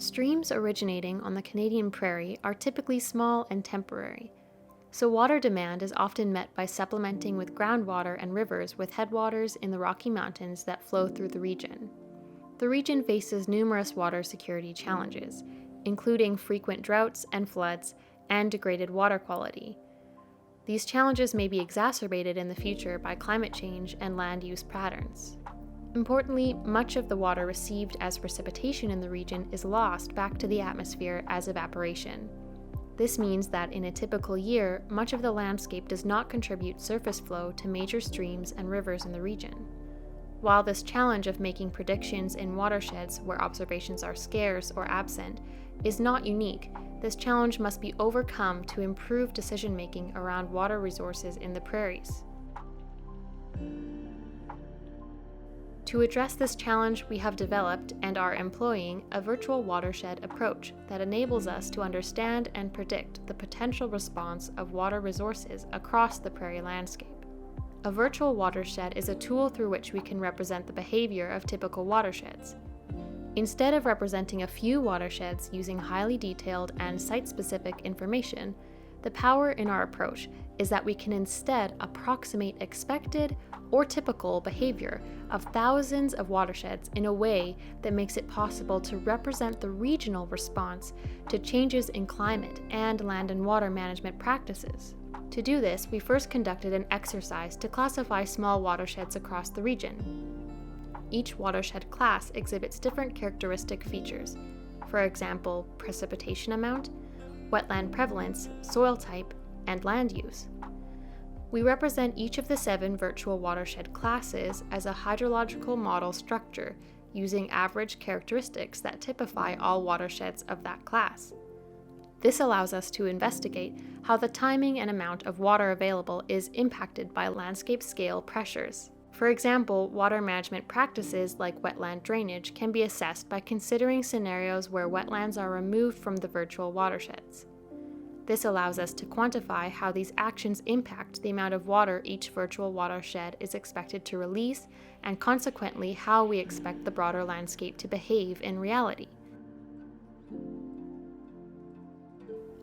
Streams originating on the Canadian Prairie are typically small and temporary, so water demand is often met by supplementing with groundwater and rivers with headwaters in the Rocky Mountains that flow through the region. The region faces numerous water security challenges, including frequent droughts and floods and degraded water quality. These challenges may be exacerbated in the future by climate change and land use patterns. Importantly, much of the water received as precipitation in the region is lost back to the atmosphere as evaporation. This means that in a typical year, much of the landscape does not contribute surface flow to major streams and rivers in the region. While this challenge of making predictions in watersheds where observations are scarce or absent is not unique, this challenge must be overcome to improve decision-making around water resources in the prairies. To address this challenge, we have developed and are employing a virtual watershed approach that enables us to understand and predict the potential response of water resources across the prairie landscape. A virtual watershed is a tool through which we can represent the behavior of typical watersheds. Instead of representing a few watersheds using highly detailed and site-specific information, the power in our approach is that we can instead approximate expected or typical behavior of thousands of watersheds in a way that makes it possible to represent the regional response to changes in climate and land and water management practices. To do this, we first conducted an exercise to classify small watersheds across the region. Each watershed class exhibits different characteristic features, for example, precipitation amount, wetland prevalence, soil type, and land use. We represent each of the 7 virtual watershed classes as a hydrological model structure using average characteristics that typify all watersheds of that class. This allows us to investigate how the timing and amount of water available is impacted by landscape scale pressures. For example, water management practices like wetland drainage can be assessed by considering scenarios where wetlands are removed from the virtual watersheds. This allows us to quantify how these actions impact the amount of water each virtual watershed is expected to release, and consequently how we expect the broader landscape to behave in reality.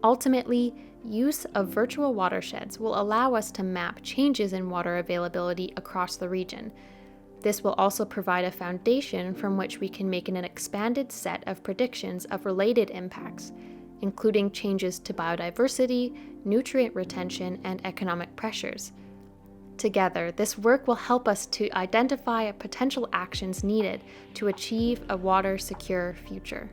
Ultimately, use of virtual watersheds will allow us to map changes in water availability across the region. This will also provide a foundation from which we can make an expanded set of predictions of related impacts, including changes to biodiversity, nutrient retention, and economic pressures. Together, this work will help us to identify potential actions needed to achieve a water-secure future.